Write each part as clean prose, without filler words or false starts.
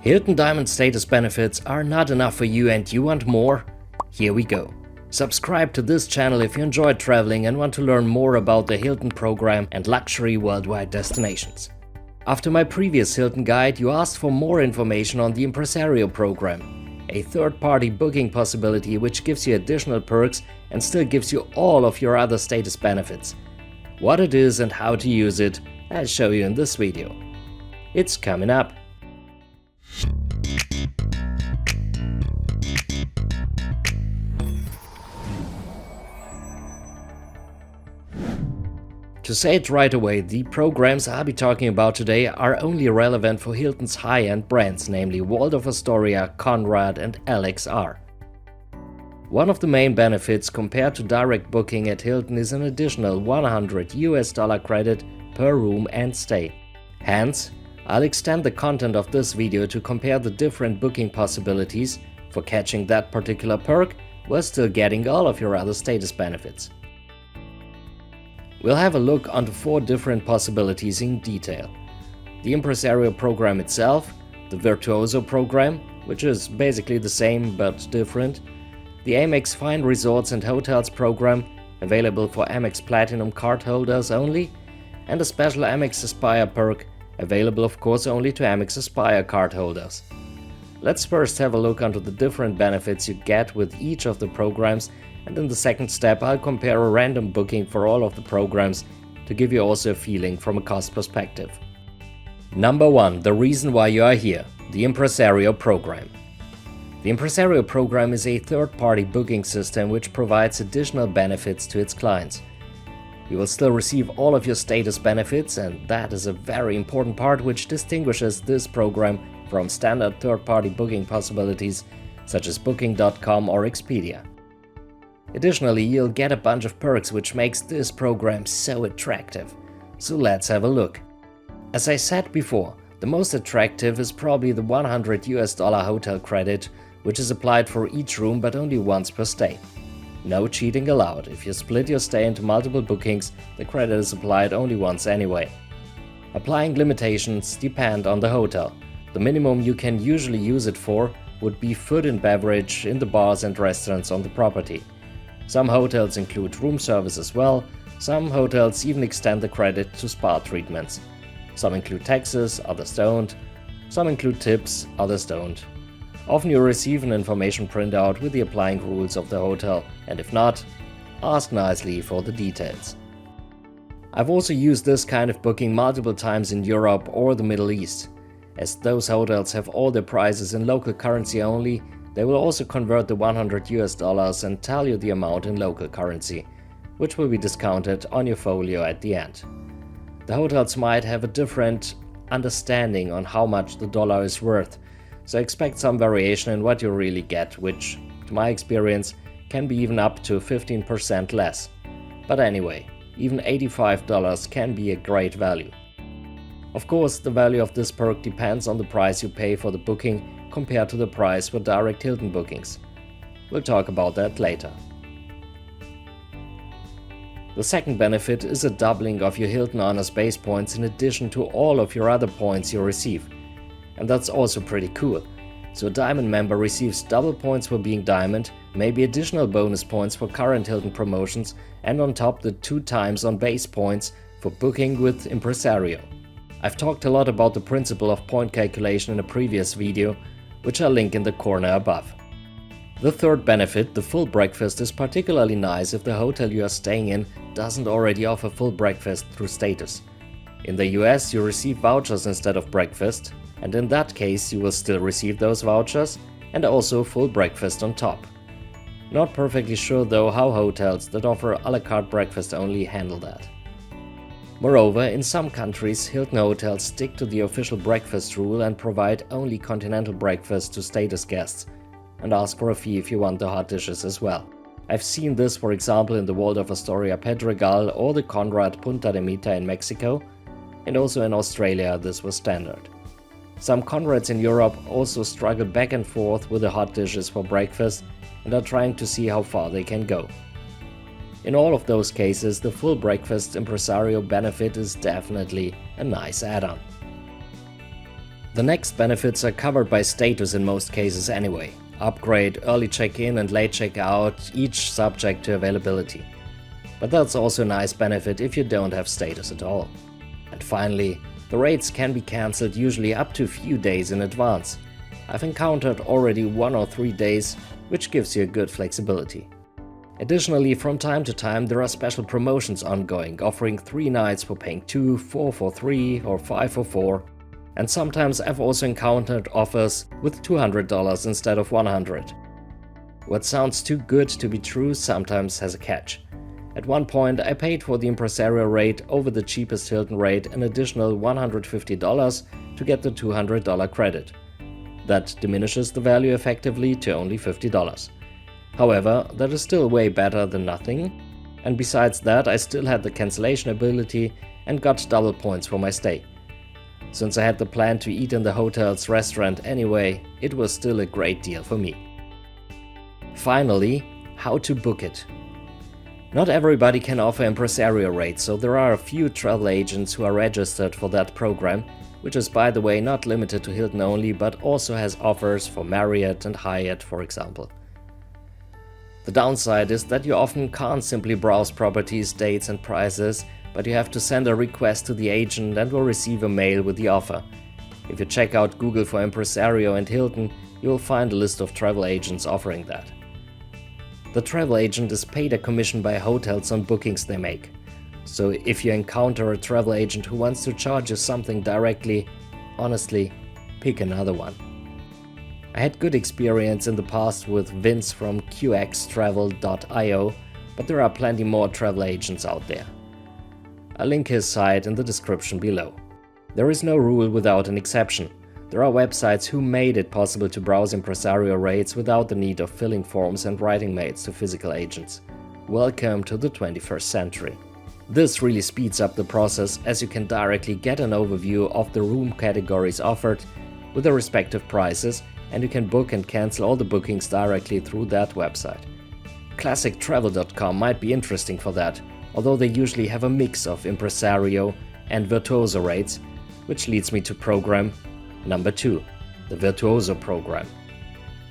Hilton Diamond status benefits are not enough for you and you want more? Here we go. Subscribe to this channel if you enjoy traveling and want to learn more about the Hilton program and luxury worldwide destinations. After my previous Hilton guide, you asked for more information on the Impresario program, a third-party booking possibility which gives you additional perks and still gives you all of your other status benefits. What it is and how to use it, I'll show you in this video. It's coming up. To say it right away, the programs I'll be talking about today are only relevant for Hilton's high-end brands, namely Waldorf Astoria, Conrad and LXR. One of the main benefits compared to direct booking at Hilton is an additional $100 credit per room and stay. Hence, I'll extend the content of this video to compare the different booking possibilities for catching that particular perk while still getting all of your other status benefits. We'll have a look onto 4 different possibilities in detail. The Impresario program itself, the Virtuoso program, which is basically the same but different, the Amex Fine Resorts and Hotels program, available for Amex Platinum card holders only, and a special Amex Aspire perk, available of course only to Amex Aspire card holders. Let's first have a look onto the different benefits you get with each of the programs, and in the second step I'll compare a random booking for all of the programs to give you also a feeling from a cost perspective. Number 1. The reason why you are here, the Impresario program. The Impresario program is a third-party booking system which provides additional benefits to its clients. You will still receive all of your status benefits, and that is a very important part which distinguishes this program from standard third-party booking possibilities such as Booking.com or Expedia. Additionally, you'll get a bunch of perks which makes this program so attractive. So let's have a look. As I said before, the most attractive is probably the $100 hotel credit, which is applied for each room but only once per stay. No cheating allowed. If you split your stay into multiple bookings, the credit is applied only once anyway. Applying limitations depend on the hotel. The minimum you can usually use it for would be food and beverage in the bars and restaurants on the property. Some hotels include room service as well, some hotels even extend the credit to spa treatments. Some include taxes, others don't. Some include tips, others don't. Often you receive an information printout with the applying rules of the hotel, and if not, ask nicely for the details. I've also used this kind of booking multiple times in Europe or the Middle East. As those hotels have all their prices in local currency only, they will also convert the $100 and tell you the amount in local currency, which will be discounted on your folio at the end. The hotels might have a different understanding on how much the dollar is worth, so expect some variation in what you really get, which, to my experience, can be even up to 15% less. But anyway, even $85 can be a great value. Of course, the value of this perk depends on the price you pay for the booking compared to the price for direct Hilton bookings. We'll talk about that later. The second benefit is a doubling of your Hilton Honors base points in addition to all of your other points you receive. And that's also pretty cool. So a Diamond member receives double points for being Diamond, maybe additional bonus points for current Hilton promotions, and on top the 2 times on base points for booking with Impresario. I've talked a lot about the principle of point calculation in a previous video, which I'll link in the corner above. The third benefit, the full breakfast, is particularly nice if the hotel you are staying in doesn't already offer full breakfast through status. In the US, you receive vouchers instead of breakfast, and in that case you will still receive those vouchers and also full breakfast on top. Not perfectly sure though how hotels that offer a la carte breakfast only handle that. Moreover, in some countries, Hilton hotels stick to the official breakfast rule and provide only continental breakfast to status guests, and ask for a fee if you want the hot dishes as well. I've seen this, for example, in the Waldorf Astoria Pedregal or the Conrad Punta de Mita in Mexico, and also in Australia this was standard. Some Conrads in Europe also struggle back and forth with the hot dishes for breakfast and are trying to see how far they can go. In all of those cases, the full breakfast Impresario benefit is definitely a nice add-on. The next benefits are covered by status in most cases anyway. Upgrade, early check-in and late check-out, each subject to availability. But that's also a nice benefit if you don't have status at all. And finally, the rates can be cancelled usually up to a few days in advance. I've encountered already 1 or 3 days, which gives you a good flexibility. Additionally, from time to time there are special promotions ongoing, offering 3 nights for paying 2, 4 for 3 or 5 for 4. And sometimes I've also encountered offers with $200 instead of $100. What sounds too good to be true sometimes has a catch. At one point I paid for the Impresario rate over the cheapest Hilton rate an additional $150 to get the $200 credit. That diminishes the value effectively to only $50. However, that is still way better than nothing, and besides that I still had the cancellation ability and got double points for my stay. Since I had the plan to eat in the hotel's restaurant anyway, it was still a great deal for me. Finally, how to book it. Not everybody can offer Impresario rates, so there are a few travel agents who are registered for that program, which is by the way not limited to Hilton only, but also has offers for Marriott and Hyatt, for example. The downside is that you often can't simply browse properties, dates and prices, but you have to send a request to the agent and will receive a mail with the offer. If you check out Google for Impresario and Hilton, you will find a list of travel agents offering that. The travel agent is paid a commission by hotels on bookings they make. So if you encounter a travel agent who wants to charge you something directly, honestly, pick another one. I had good experience in the past with Vince from qxtravel.io, but there are plenty more travel agents out there. I'll link his site in the description below. There is no rule without an exception. There are websites who made it possible to browse Impresario rates without the need of filling forms and writing mails to physical agents. Welcome to the 21st century. This really speeds up the process as you can directly get an overview of the room categories offered with the respective prices, and you can book and cancel all the bookings directly through that website. ClassicTravel.com might be interesting for that, although they usually have a mix of Impresario and Virtuoso rates, which leads me to program number 2, the Virtuoso program.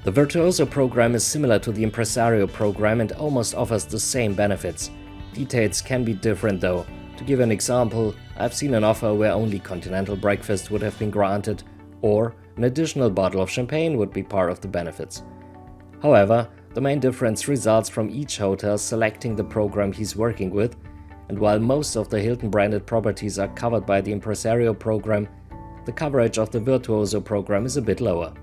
The Virtuoso program is similar to the Impresario program and almost offers the same benefits. Details can be different though. To give an example, I've seen an offer where only continental breakfast would have been granted, or an additional bottle of champagne would be part of the benefits. However, the main difference results from each hotel selecting the program he's working with, and while most of the Hilton branded properties are covered by the Impresario program, the coverage of the Virtuoso program is a bit lower.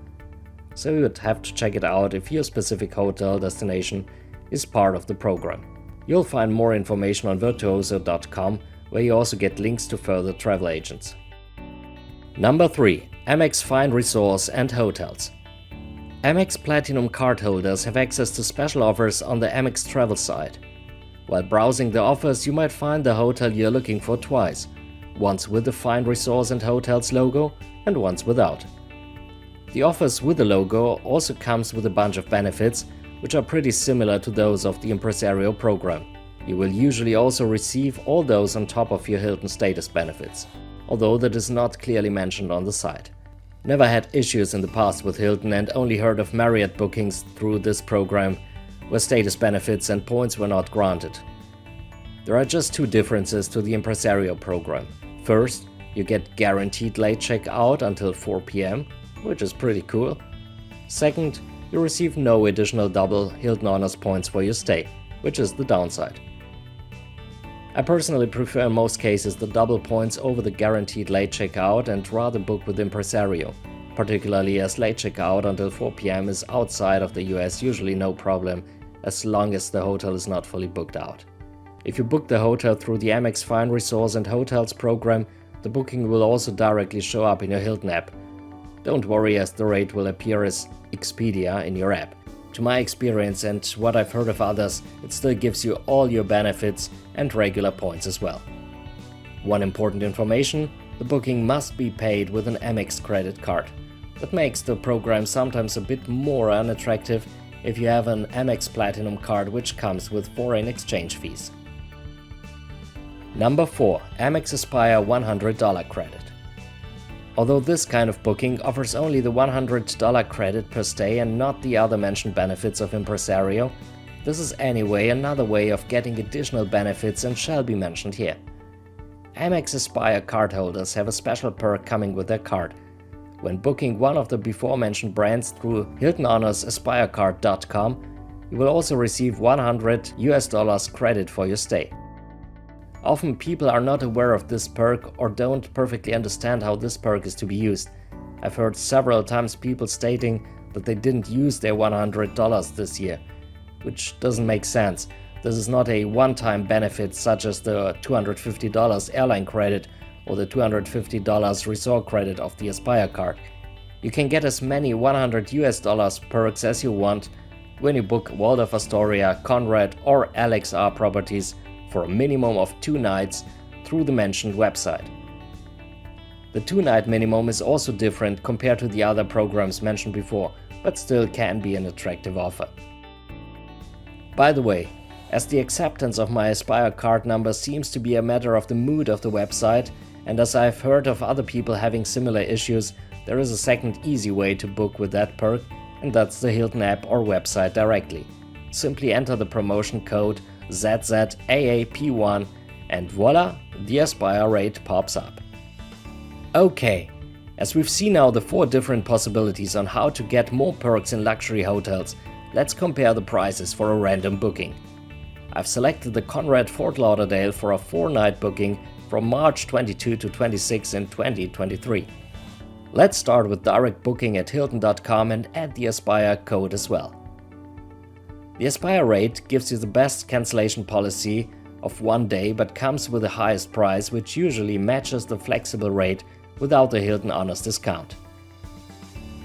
So you would have to check it out if your specific hotel destination is part of the program. You'll find more information on virtuoso.com, where you also get links to further travel agents. Number 3. Amex Find Resorts and Hotels. Amex Platinum card holders have access to special offers on the Amex Travel site. While browsing the offers, you might find the hotel you're looking for twice, once with the Find Resorts and Hotels logo and once without. The offers with the logo also comes with a bunch of benefits, which are pretty similar to those of the Impresario program. You will usually also receive all those on top of your Hilton status benefits, although that is not clearly mentioned on the site. Never had issues in the past with Hilton and only heard of Marriott bookings through this program, where status benefits and points were not granted. There are just 2 differences to the Impresario program. First, you get guaranteed late check-out until 4 p.m, which is pretty cool. Second, you receive no additional double Hilton Honors points for your stay, which is the downside. I personally prefer in most cases the double points over the guaranteed late checkout and rather book with Impresario, particularly as late checkout until 4 p.m. is outside of the US usually no problem as long as the hotel is not fully booked out. If you book the hotel through the Amex Find Resorts and Hotels program, the booking will also directly show up in your Hilton app. Don't worry, as the rate will appear as Expedia in your app. To my experience and what I've heard of others, it still gives you all your benefits and regular points as well. One important information: the booking must be paid with an Amex credit card. That makes the program sometimes a bit more unattractive if you have an Amex Platinum card, which comes with foreign exchange fees. Number 4. Amex Aspire $100 credit. Although this kind of booking offers only the $100 credit per stay and not the other mentioned benefits of Impresario, this is anyway another way of getting additional benefits and shall be mentioned here. Amex Aspire cardholders have a special perk coming with their card. When booking one of the before mentioned brands through Hilton Honors AspireCard.com, you will also receive $100 credit for your stay. Often people are not aware of this perk or don't perfectly understand how this perk is to be used. I've heard several times people stating that they didn't use their $100 this year, which doesn't make sense. This is not a one-time benefit such as the $250 airline credit or the $250 resort credit of the Aspire card. You can get as many $100 perks as you want when you book Waldorf Astoria, Conrad or LXR properties for a minimum of 2 nights through the mentioned website. The 2-night minimum is also different compared to the other programs mentioned before, but still can be an attractive offer. By the way, as the acceptance of my Aspire card number seems to be a matter of the mood of the website, and as I've heard of other people having similar issues, there is a second easy way to book with that perk, and that's the Hilton app or website directly. Simply enter the promotion code ZZAAP1 and voila, the Aspire rate pops up. Okay, as we've seen now the 4 different possibilities on how to get more perks in luxury hotels, let's compare the prices for a random booking. I've selected the Conrad Fort Lauderdale for a 4-night booking from March 22 to 26 in 2023. Let's start with direct booking at Hilton.com and add the Aspire code as well. The Aspire rate gives you the best cancellation policy of 1 day but comes with the highest price, which usually matches the flexible rate without the Hilton Honors discount.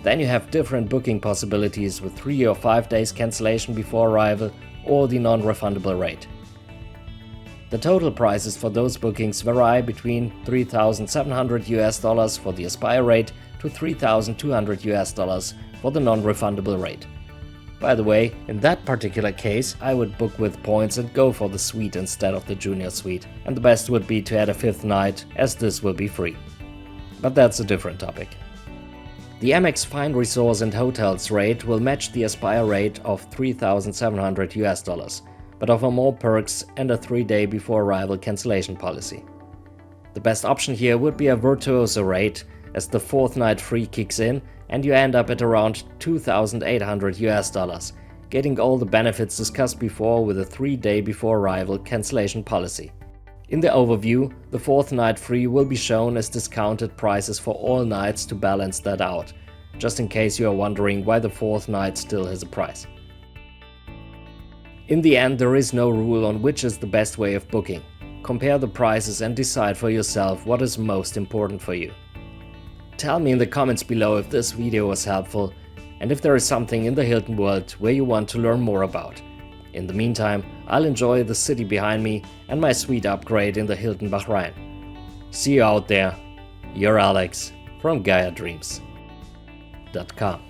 Then you have different booking possibilities with 3 or 5 days cancellation before arrival or the non-refundable rate. The total prices for those bookings vary between $3,700 for the Aspire rate to $3,200 for the non-refundable rate. By the way, in that particular case, I would book with points and go for the suite instead of the junior suite, and the best would be to add a 5th night, as this will be free. But that's a different topic. The Amex Fine Resorts and Hotels rate will match the Aspire rate of $3,700, but offer more perks and a 3-day before arrival cancellation policy. The best option here would be a Virtuoso rate, as the 4th night free kicks in and you end up at around $2,800, getting all the benefits discussed before with a 3-day before arrival cancellation policy. In the overview, the 4th night free will be shown as discounted prices for all nights to balance that out, just in case you are wondering why the 4th night still has a price. In the end, there is no rule on which is the best way of booking. Compare the prices and decide for yourself what is most important for you. Tell me in the comments below if this video was helpful and if there is something in the Hilton world where you want to learn more about. In the meantime, I'll enjoy the city behind me and my suite upgrade in the Hilton Bahrain. See you out there. Your Alex from GaiaDreams.com.